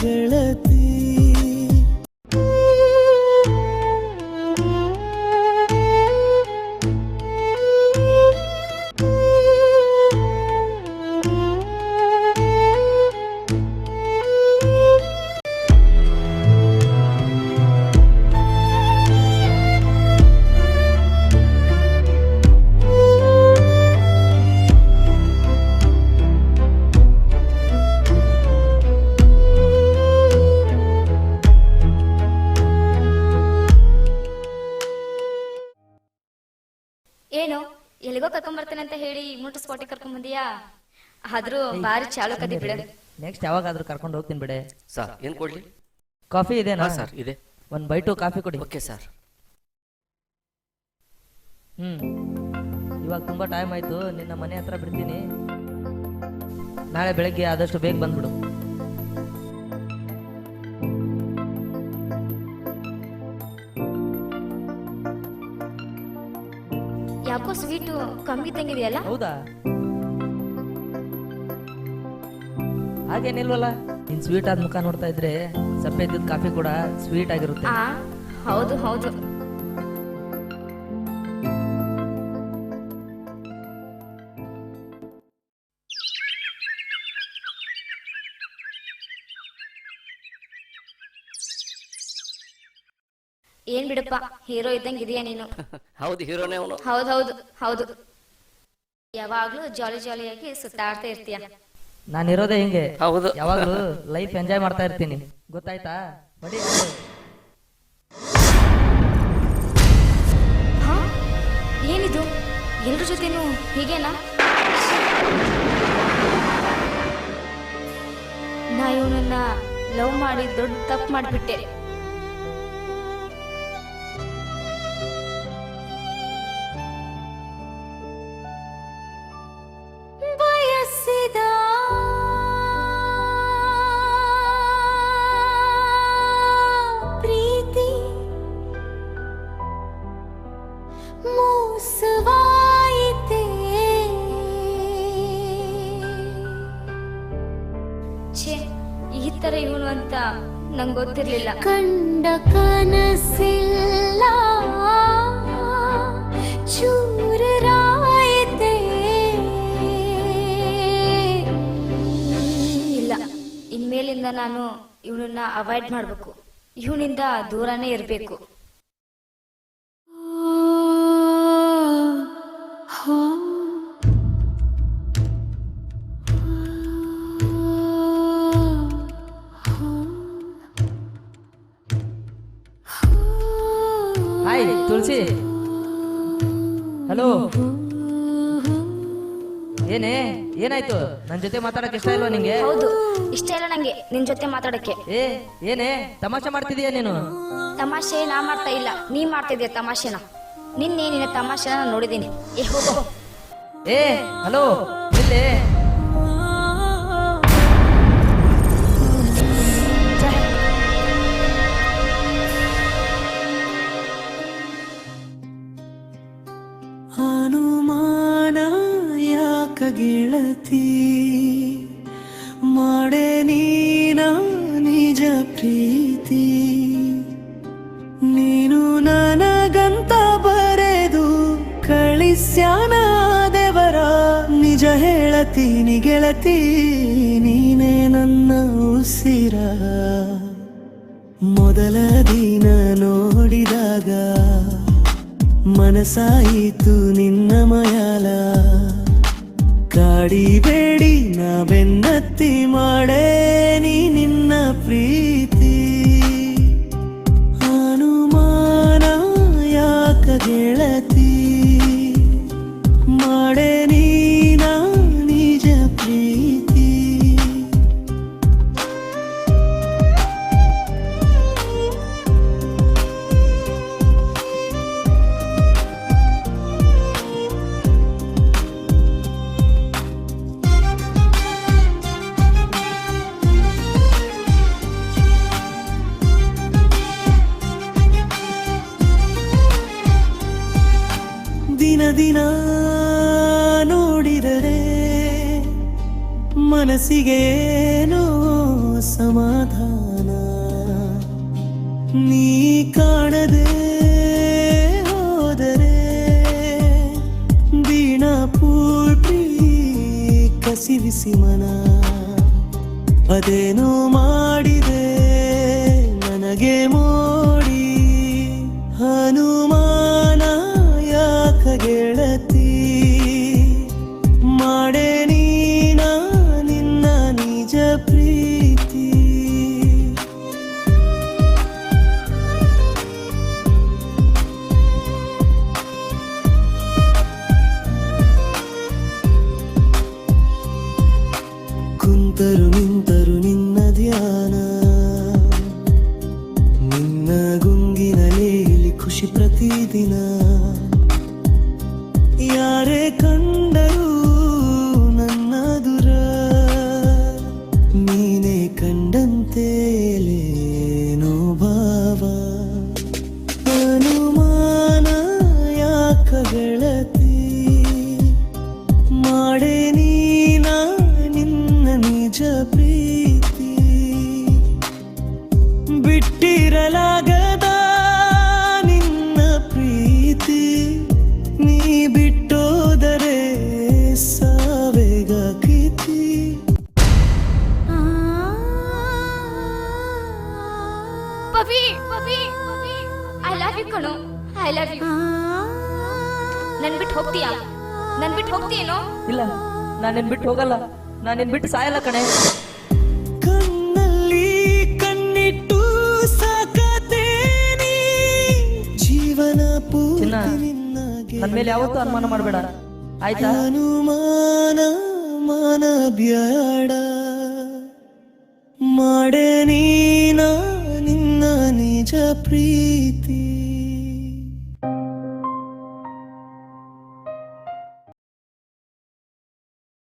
ಗೆಳತಿ. ಏನು ಎಲ್ಲಿಗೋ ಕರ್ಕೊಂಬರ್ತೇನೆ ಅಂತ ಹೇಳಿ ಮುಟ್ಟು ಸ್ಪಾಟಿಗೆ ಕರ್ಕೊಂಬಂದಿಯಾ? ಆದ್ರೂ ಬಾರಿ ಚಾಲುಕದಿ ಬಿಡ. ನೆಕ್ಸ್ಟ್ ಯಾವಾಗಾದ್ರೂ ಕರ್ಕೊಂಡು ಹೋಗ್ತೀನಿ ಬಿಡೆ. ಸರ್ ಏನ್ ಕೊಡ್ಲಿ? ಕಾಫಿ ಇದೆನಾ? ಸರ್ ಇದೆ. ಒಂದು ಬೈಟು ಕಾಫಿ ಕೊಡಿ. Okay sir. ಇವಾಗ ತುಂಬಾ ಟೈಮ್ ಆಯ್ತು, ನಿನ್ನ ಮನೆ ಹತ್ರ ಬಿಡ್ತೀನಿ. ನಾಳೆ ಬೆಳಗ್ಗೆ ಆದಷ್ಟು ಬೇಗ ಬಂದ್ಬಿಡು. ಯಾಕೋ ಸ್ವೀಟು ಕಮ್ಮಿ ತಂಗಿದೆಯಲ್ಲ? ಹೌದಾ? ಹಾಗೇನಿಲ್ವಲ್ಲ, ನಿನ್ ಸ್ವೀಟ್ ಆದ ಮುಖ ನೋಡ್ತಾ ಇದ್ರೆ ಸಪ್ಪೆ ಕಾಫಿ ಕೂಡ ಸ್ವೀಟ್ ಆಗಿರುತ್ತೆ. ಹೌದು ಹೌದು. ಏನ್ ಬಿಡಪ್ಪ, ಹೀರೋ ಇದ್ದಂಗೆ ಇದೆಯಾ ನೀನು. ಹೌದು, ಹೀರೋನೇ ಅವನು. ಹೌದು ಹೌದು ಹೌದು. ಯಾವಾಗ್ಲೂ ಜಾಲಿ ಜಾಲಿಯಾಗಿ ಸುತ್ತಾಡ್ತಾ ಇರ್ತೀಯ. ನಾನಿರೋದೇ ಹಿಂಗೆ. ಹೌದು, ಯಾವಾಗ್ಲೂ ಲೈಫ್ ಎಂಜಾಯ್ ಮಾಡ್ತಾ ಇರ್ತೀನಿ, ಗೊತ್ತಾಯ್ತಾ? ನೋಡಿ ಏನಿದು, ಎಲ್ರ ಜೊತೆನೂ ಹೀಗೇನಾ? ನಾ ಇವನನ್ನ ಲವ್ ಮಾಡಿ ದೊಡ್ಡ ತಪ್ಪು ಮಾಡ್ಬಿಟ್ಟೆ. ಈ ತರ ಇವನು ಅಂತ ನಂಗೆ ಗೊತ್ತಿರ್ಲಿಲ್ಲ. ಕಂಡ ಕನಸಿಲ್ಲ ಚೂರಾಯಿತೆ. ಇಲ್ಲ, ಇನ್ಮೇಲಿಂದ ನಾನು ಇವನನ್ನ ಅವಾಯ್ಡ್ ಮಾಡ್ಬೇಕು, ಇವನಿಂದ ದೂರನೇ ಇರ್ಬೇಕು. ಹಾಯ್ ತುಳಸಿ. ಹಲೋ, ಏನಾಯ್ತು? ನನ್ ಜೊತೆ ಮಾತಾಡಕ್ ಇಷ್ಟ ಇಲ್ವಾ ನಿಂಗೆ? ಹೌದು, ಇಷ್ಟ ಇಲ್ಲ ನಂಗೆ ನಿನ್ ಜೊತೆ ಮಾತಾಡಕ್ಕೆ. ಏನೇ ತಮಾಷೆ ಮಾಡ್ತಿದೀಯ ನೀನು? ತಮಾಷೆ ನಾ ಮಾಡ್ತಾ ಇಲ್ಲ, ನೀ ಮಾಡ್ತಿದ್ಯಾ ತಮಾಷೆನ. ನಿನ್ನ ತಮಾಷೆನ ನೋಡಿದೀನಿ. ಹೋಗೋ. ಹಲೋ, ಇಲ್ಲೇ ಅನುಮಾನ ಯಾಕ ಗೆಳತಿ, ಮಾಡೆ ನೀನ ನಿಜ ಪ್ರೀತಿ. ನೀನು ನನಗಂತ ಬರೆದು ಕಳಿಸ್ಯಾನ ದೇವರ, ನಿಜ ಹೇಳತೀನಿ ಗೆಳತಿ, ನೀನೇ ನನ್ನ ಉಸಿರ. ಮೊದಲ ದಿನ ನೋಡಿದಾಗ ಮನಸಾಯಿತು ನಿನ್ನ ಮಯಾಲ. ಕಾಡಿಬೇಡಿ ನಾ ಬೆನ್ನತ್ತಿ, ಮಾಡೇ ನೀ ನಿನ್ನ ಪ್ರೀತಿ. ಅನುಮಾನ ಯಾಕ ಗೆಳತಿ, ಮಾಡೇ ನೀನ ನಿಜ ಪ್ರೀತಿ. ದಿನ ದಿನ ನೋಡಿದರೆ ಮನಸ್ಸಿಗೆ ಸಮಾಧಾನ ನೀ ಕಾಣದೆ ಹೋದರೆ ವೀಣಾ ಪೂರ್ತಿ ಕಸಿವಿಸಿ ಮನ ಅದೇನೋ ಮಾಡಿದೆ ನನಗೆ ಮೋಡಿ ಹನುಮಾನ ಯಾಕ ಗೆಳತಿ ಮಾಡೆ ನೀನ ನಿನ್ನ ನಿಜ ಪ್ರೀತಿ ಕುಂತರು ನಿಂತರು ನಿನ್ನ ಧ್ಯಾನ ನಿನ್ನ ಗುಂಗಿನಲ್ಲಿ ಖುಷಿ ಪ್ರತಿದಿನ ಯಾರೇ ಕಂಡರೂ ನನ್ನ ದುರ ನೀನೇ ಕಂಡಂತೇಲೇನೋ ಭಾವ ಅನುಮಾನ ಯಾಕ ಗೆಳತಿ ಮಾಡೆ ನೀನ ನಿನ್ನ ನಿಜ ಪ್ರೀತಿ ಬಿಟ್ಟಿರಲಾಗದ ನಿನ್ನ ಪ್ರೀತಿ ನೀ ಬಿಟ್ಟೋದರೆ ಸಾವೇಗ ಕೀತಿ Pavi Pavi I love you ಕಣೋ ಐ ಲವ್ ಯು ನನ್ ಬಿಟ್ಟು ಹೋಗ್ತೀಯಾ ನನ್ ಬಿಟ್ಟು ಹೋಗ್ತೀಯೇನೋ ಇಲ್ಲ ನಾನೇನ್ ಬಿಟ್ಟು ಹೋಗಲ್ಲ ನಾನೇನ್ ಬಿಟ್ಟು ಸಾಯಲ್ಲ ಕಣೆ ಕಣ್ಣಲ್ಲಿ ಕಣ್ಣಿಟ್ಟು ಸಾಕತೇನಿ ಜೀವನ ಚಿನ್ನ ಪೂರ್ತಿ ನಿನ್ನಗೆ ನನ್ ಮೇಲೆ ಯಾವತ್ತೂ ಅನುಮಾನ ಮಾಡಬೇಡ ಆಯ್ತಾ ಅನುಮಾನ ಮನ ಬ್ಯಾಡ ಮಾಡೆ ನೀನ ನಿನ್ನ ನಿಜ ಪ್ರೀತಿ